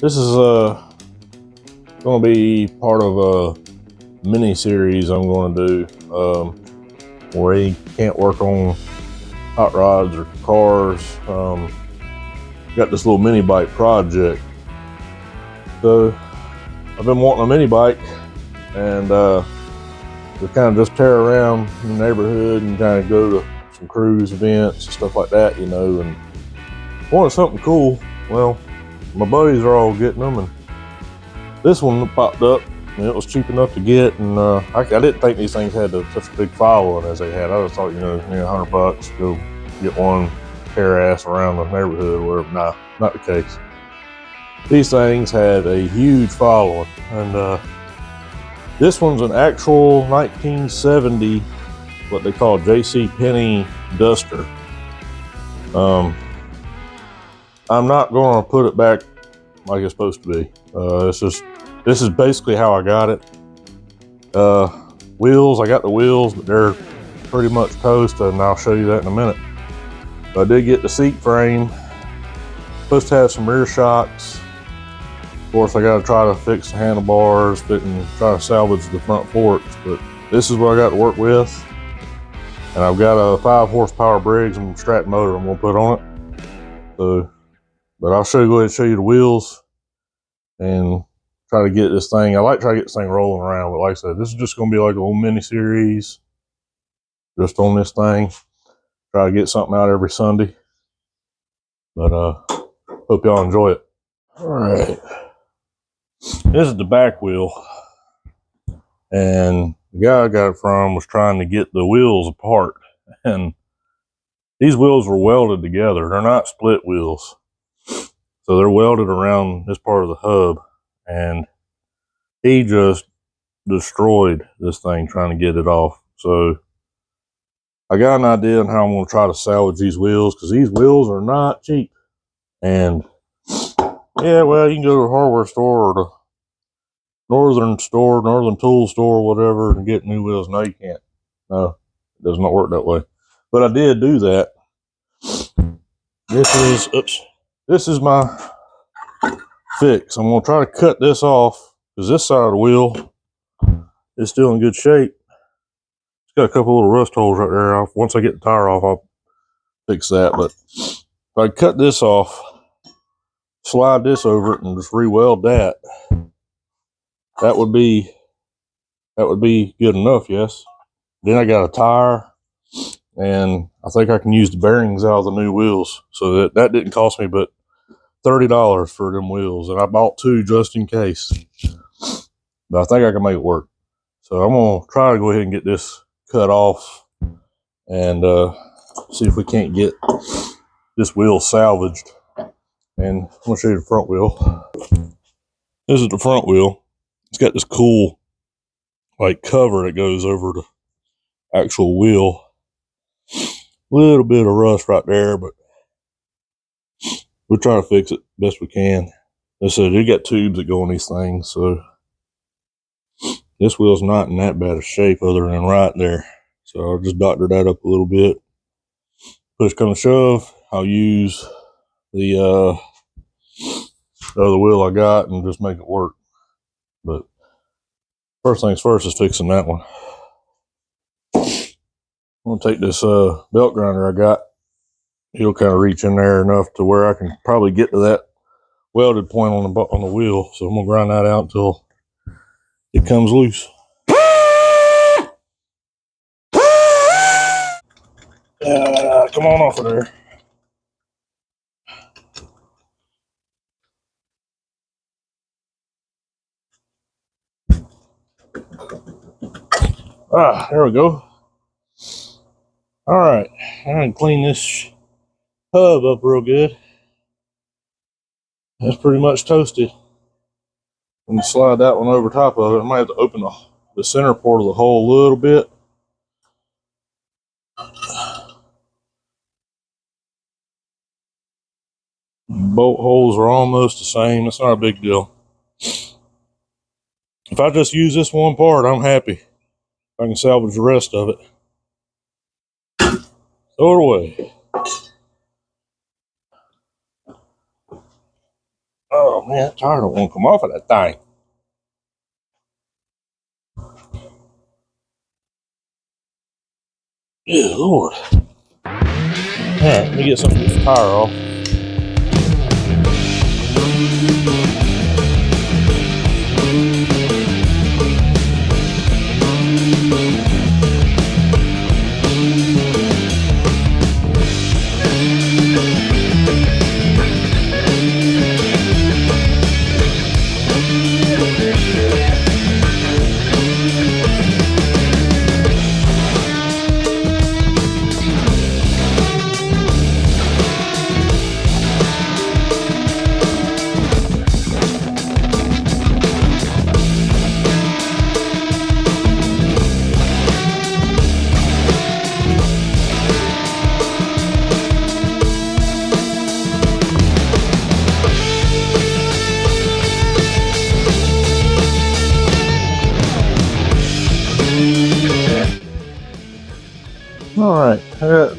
This is going to be part of a mini series I'm going to do where you can't work on hot rods or cars. Got this little mini bike project. So I've been wanting a mini bike, and we kind of just tear around the neighborhood and kind of go to some cruise events and stuff like that, you know, and wanted something cool. Well, my buddies are all getting them, and this one popped up, and it was cheap enough to get, and I didn't think these things had such a big following as they had. I just thought, you know, $100, go get one, tear ass around the neighborhood or whatever. Nah, not the case. These things had a huge following, and this one's an actual 1970, what they call J.C. Penney Duster. I'm not going to put it back like it's supposed to be. This is basically how I got it. Wheels, I got the wheels, but they're pretty much toast, and I'll show you that in a minute. But I did get the seat frame. Supposed to have some rear shocks. Of course, I got to try to fix the handlebars, and try to salvage the front forks, but this is what I got to work with. And I've got a 5 horsepower Briggs and Strat motor I'm going to put on it. So, but I'll go ahead and show you the wheels and try to get this thing. I like to try to get this thing rolling around, but like I said, this is just going to be like a little mini series just on this thing. Try to get something out every Sunday. But hope y'all enjoy it. All right. This is the back wheel. And the guy I got it from was trying to get the wheels apart. And these wheels were welded together. They're not split wheels. So they're welded around this part of the hub. And he just destroyed this thing trying to get it off. So I got an idea on how I'm going to try to salvage these wheels, because these wheels are not cheap. And yeah, well, you can go to a hardware store or the northern tool store, whatever, and get new wheels. No, you can't. No, it does not work that way. But I did do that. This is my fix. I'm going to try to cut this off, because this side of the wheel is still in good shape. It's got a couple little rust holes right there. Once I get the tire off, I'll fix that. But if I cut this off, slide this over it, and just re-weld that, that would be good enough, yes. Then I got a tire, and I think I can use the bearings out of the new wheels. So that didn't cost me but $30 for them wheels, and I bought 2 just in case. But I think I can make it work. So I'm gonna try to go ahead and get this cut off and see if we can't get this wheel salvaged. And I'm gonna show you the front wheel. This is the front wheel. It's got this cool like cover that goes over the actual wheel. Little bit of rust right there, but we'll try to fix it best we can. They said they got tubes that go on these things, so this wheel's not in that bad of shape other than right there. So I'll just doctor that up a little bit. Push come to shove, I'll use the other wheel I got and just make it work. But first things first is fixing that one. I'm gonna take this belt grinder I got. It'll kind of reach in there enough to where I can probably get to that welded point on the wheel. So I'm gonna grind that out until it comes loose. Come on off of there. There we go. All right, I'm gonna clean this hub up real good. That's pretty much toasted. I'm gonna slide that one over top of it. I might have to open the center port of the hole a little bit. Bolt holes are almost the same. It's not a big deal. If I just use this one part, I'm happy. I can salvage the rest of it. Throw it away. Oh, Oh man, that tire don't want to come off of that thing. Good Lord. Alright, let me get something to get the tire off. Alright, I got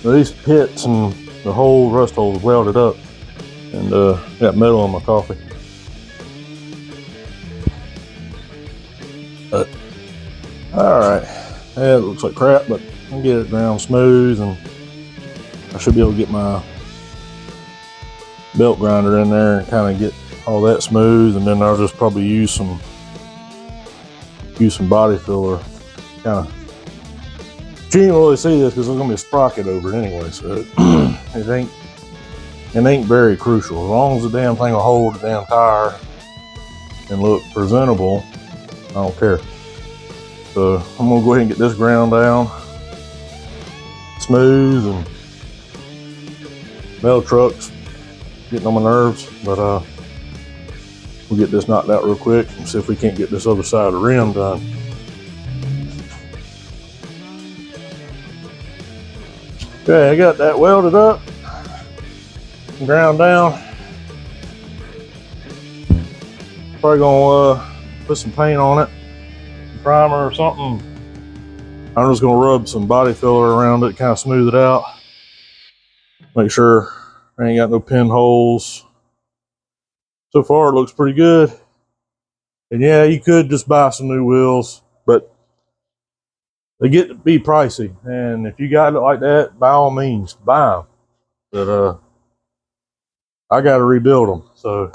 these pits and the whole rust hole welded up, and got metal on my coffee. But alright, yeah, it looks like crap, but I'll get it down smooth, and I should be able to get my belt grinder in there and kind of get all that smooth, and then I'll just probably use some body filler. Kind of, you can't really see this because there's gonna be a sprocket over it anyway, so it ain't very crucial. As long as the damn thing will hold the damn tire and look presentable, I don't care. So I'm gonna go ahead and get this ground down smooth, and metal trucks getting on my nerves, but we'll get this knocked out real quick and see if we can't get this other side of the rim done. Okay, I got that welded up, ground down. Probably gonna put some paint on it, primer or something. I'm just gonna rub some body filler around it, kind of smooth it out. Make sure I ain't got no pinholes. So far it looks pretty good. And yeah, you could just buy some new wheels, but they get to be pricey. And if you got it like that, by all means, buy them. But I got to rebuild them, so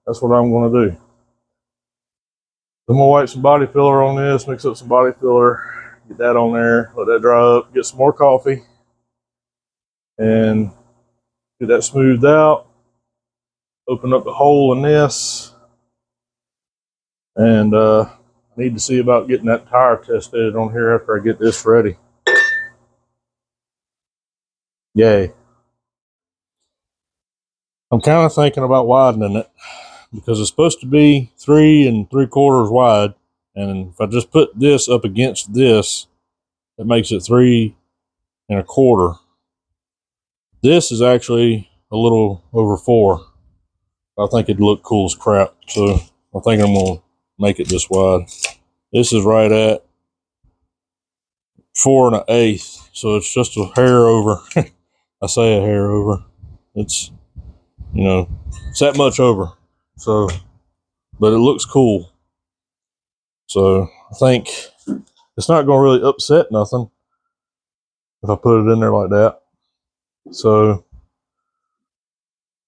that's what I'm going to do. I'm going to wipe some body filler on this, mix up some body filler, get that on there, let that dry up, get some more coffee, and get that smoothed out. Open up the hole in this, and I need to see about getting that tire tested on here after I get this ready. Yay. I'm kind of thinking about widening it because it's supposed to be 3 3/4 wide, and if I just put this up against this, it makes it 3 1/4. This is actually a little over 4. I think it'd look cool as crap, so I think I'm gonna make it this wide. This is right at 4 1/8, so it's just a hair over. I say a hair over. It's, you know, it's that much over. So, but it looks cool. So I think it's not gonna really upset nothing if I put it in there like that. So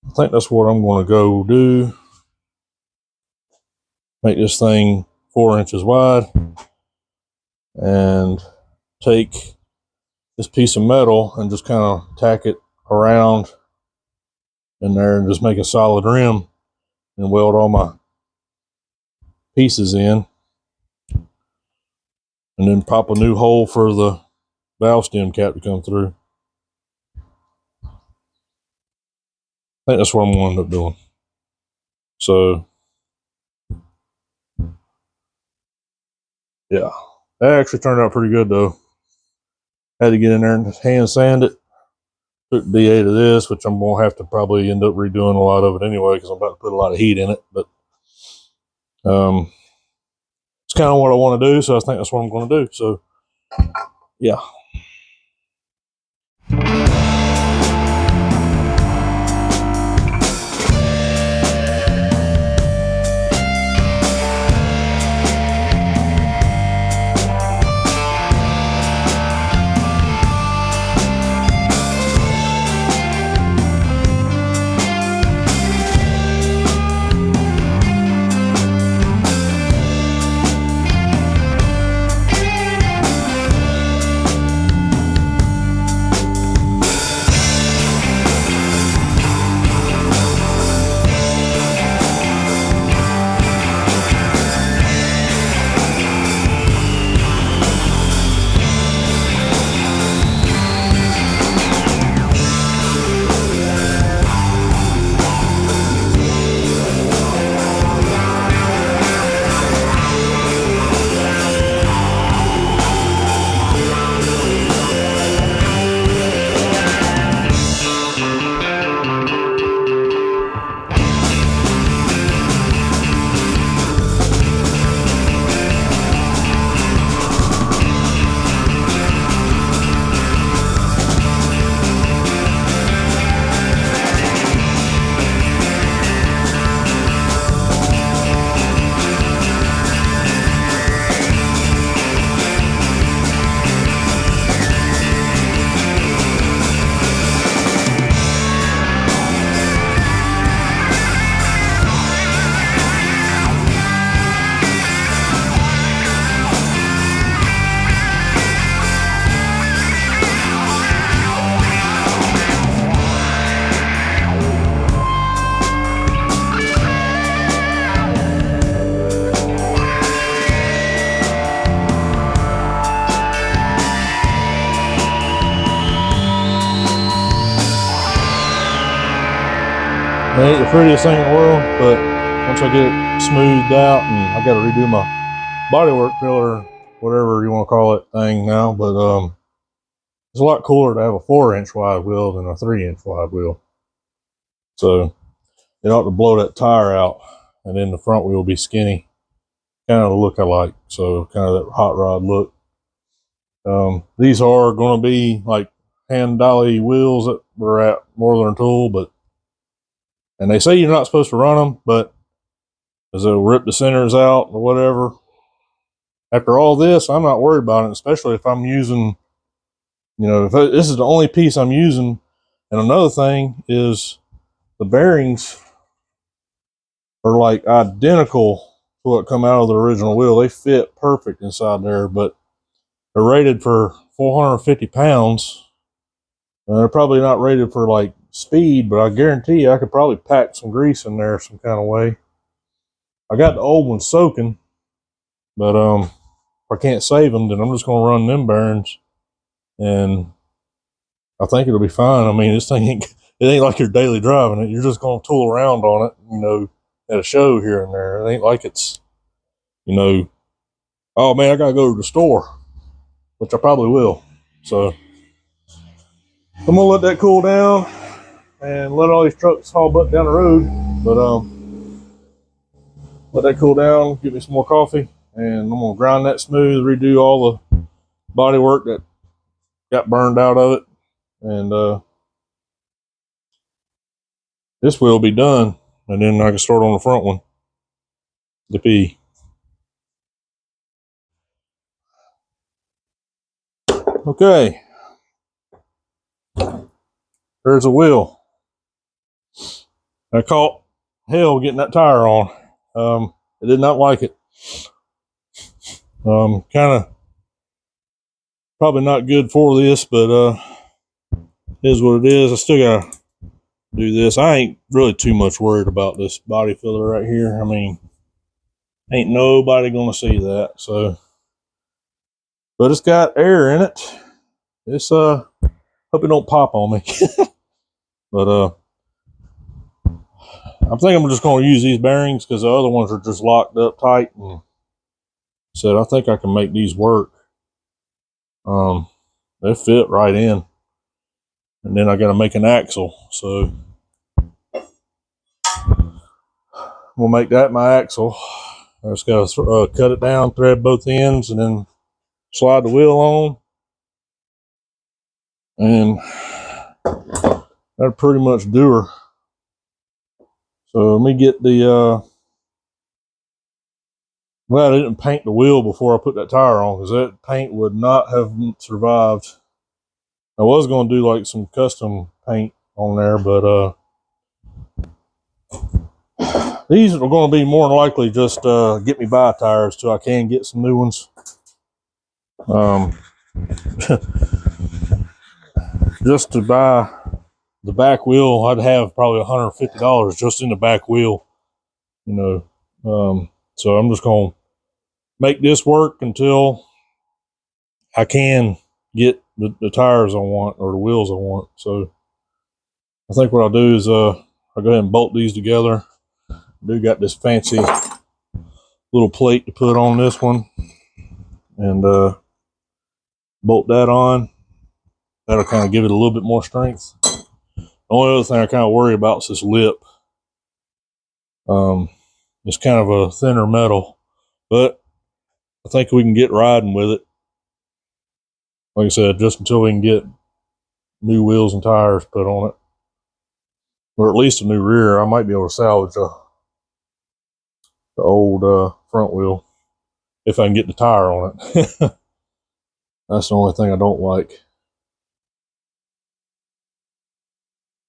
I think that's what I'm gonna go do. Make this thing 4 inches wide, and take this piece of metal and just kind of tack it around in there and just make a solid rim and weld all my pieces in, and then pop a new hole for the valve stem cap to come through. I think that's what I'm going to end up doing. So yeah, that actually turned out pretty good though. Had to get in there and hand sand it. Took D8 of this, which I'm going to have to probably end up redoing a lot of it anyway because I'm about to put a lot of heat in it. But it's kind of what I want to do, so I think that's what I'm going to do. So yeah. ain't the prettiest thing in the world, but once I get it smoothed out, and I got to redo my bodywork pillar, whatever you want to call it thing now, but it's a lot cooler to have a 4-inch wide wheel than a 3-inch wide wheel. So it ought to blow that tire out, and then the front wheel will be skinny, kind of the look I like. So kind of that hot rod look. These are going to be like hand dolly wheels that were at Northern Tool, and they say you're not supposed to run them, but as they'll rip the centers out or whatever. After all this, I'm not worried about it, especially if I'm using, if this is the only piece I'm using. And another thing is the bearings are like identical to what come out of the original wheel. They fit perfect inside there, but they're rated for 450 pounds. And they're probably not rated for like speed, but I guarantee you I could probably pack some grease in there some kind of way. I got the old ones soaking, but if I can't save them, then I'm just going to run them bearings, and I think it'll be fine. I mean, this thing it ain't like you're daily driving it. You're just going to tool around on it, at a show here and there. It ain't like it's, oh man, I got to go to the store, which I probably will. So I'm going to let that cool down and let all these trucks haul butt down the road. But let that cool down, get me some more coffee, and I'm going to grind that smooth, redo all the body work that got burned out of it. And this will be done, and then I can start on the front one. Yippee. Okay. There's a wheel. I caught hell getting that tire on. I did not like it. Kind of probably not good for this, but it is what it is. I still gotta do this. I ain't really too much worried about this body filler right here. I mean, ain't nobody gonna see that. So, but it's got air in it. It's hope it don't pop on me. But I think I'm just gonna use these bearings because the other ones are just locked up tight, and said I think I can make these work. They fit right in, and then I got to make an axle, so we'll make that my axle. I just got to cut it down, thread both ends, and then slide the wheel on, and that'll pretty much do her. So let me get the glad I didn't paint the wheel before I put that tire on, because that paint would not have survived. I was going to do like some custom paint on there, but these are going to be more than likely just get me by tires till I can get some new ones. Just to buy the back wheel, I'd have probably $150 just in the back wheel, so I'm just going to make this work until I can get the tires I want, or the wheels I want. So I think what I'll do is I'll go ahead and bolt these together. I do got this fancy little plate to put on this one, and bolt that on. That'll kind of give it a little bit more strength. The only other thing I kind of worry about is this lip. It's kind of a thinner metal, but I think we can get riding with it. Like I said, just until we can get new wheels and tires put on it, or at least a new rear. I might be able to salvage the old front wheel if I can get the tire on it. That's the only thing I don't like.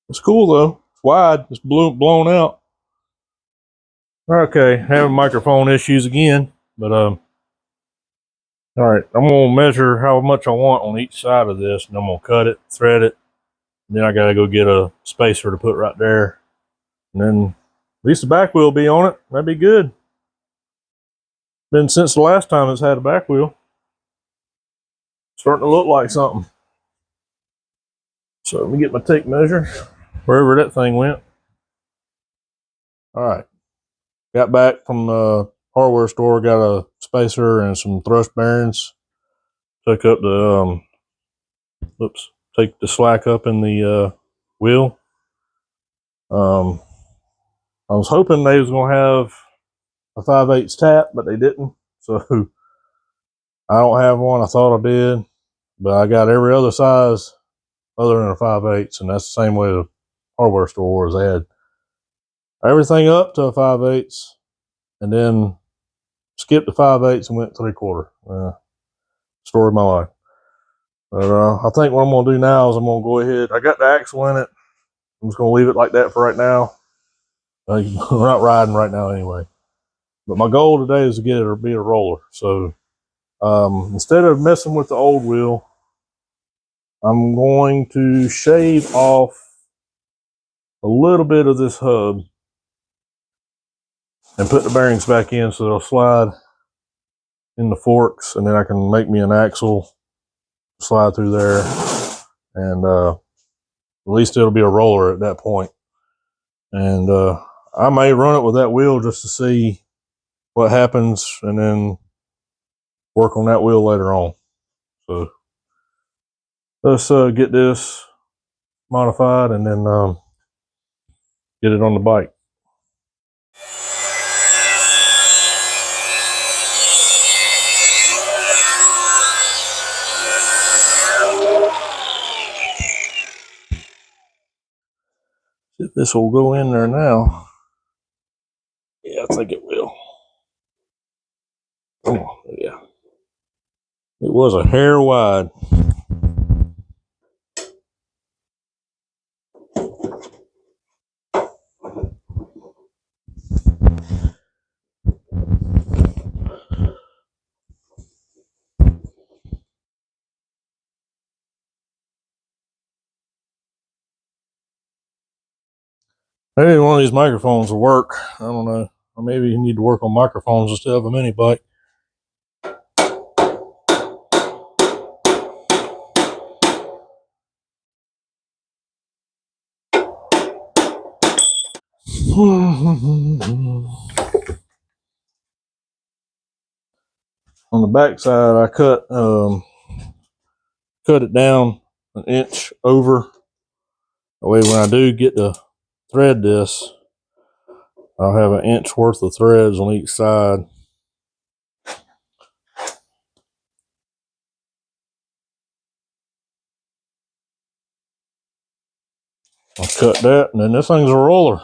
It's cool though. It's wide. It's blown out. Okay, having microphone issues again, but all right. I'm gonna measure how much I want on each side of this, and I'm gonna cut it, thread it, and then I gotta go get a spacer to put right there, and then at least the back wheel will be on it. That'd be good. Been since the last time it's had a back wheel. Starting to look like something. So let me get my tape measure, wherever that thing went. All right, got back from the hardware store, got a spacer and some thrust bearings. Took up the take the slack up in the wheel. I was hoping they was gonna have a 5/8 tap, but they didn't. So I don't have one. I thought I did, but I got every other size other than a 5/8, and that's the same way the hardware store was. They had everything up to a 5/8, and then skipped the 5/8 and went 3/4. Story of my life. But I think what I'm gonna do now is I'm gonna go ahead. I got the axle in it. I'm just gonna leave it like that for right now. We're not riding right now anyway. But my goal today is to get it to be a roller. So instead of messing with the old wheel, I'm going to shave off a little bit of this hub and put the bearings back in so they'll slide in the forks, and then I can make me an axle, slide through there, and at least it'll be a roller at that point. And I may run it with that wheel just to see what happens, and then work on that wheel later on. So let's get this modified and then get it on the bike. See if this will go in there now. Yeah, I think it will. Come on, yeah. It was a hair wide. Maybe one of these microphones will work. I don't know. Or maybe you need to work on microphones instead of a mini bike. On the back side, I cut it down an inch over. That way when I do get to thread this, I'll have an inch worth of threads on each side. I'll cut that, and then this thing's a roller.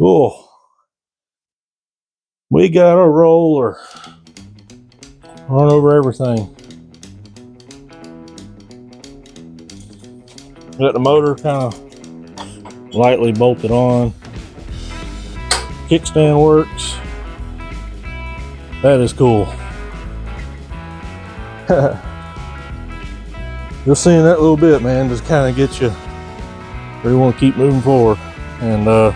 Oh, we got a roller. Run over everything. Got the motor kind of lightly bolted on. Kickstand works. That is cool. Just seeing that little bit, man, just kind of gets you where you want to keep moving forward, and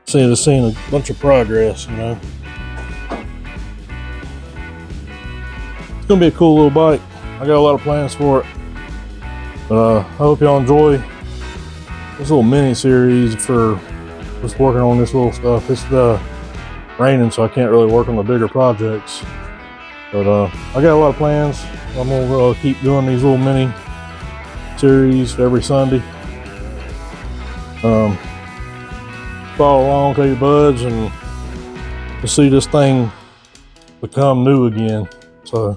seeing a bunch of progress, you know. It's gonna be a cool little bike. I got a lot of plans for it, but I hope y'all enjoy this little mini series for just working on this little stuff. It's raining, so I can't really work on the bigger projects, but I got a lot of plans. I'm gonna keep doing these little mini series every Sunday. Follow along, tell your buds, and to see this thing become new again. So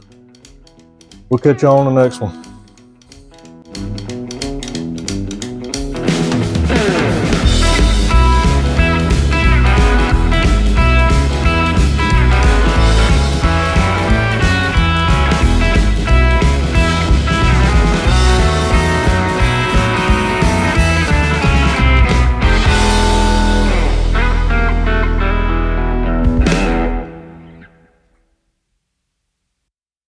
we'll catch you on the next one.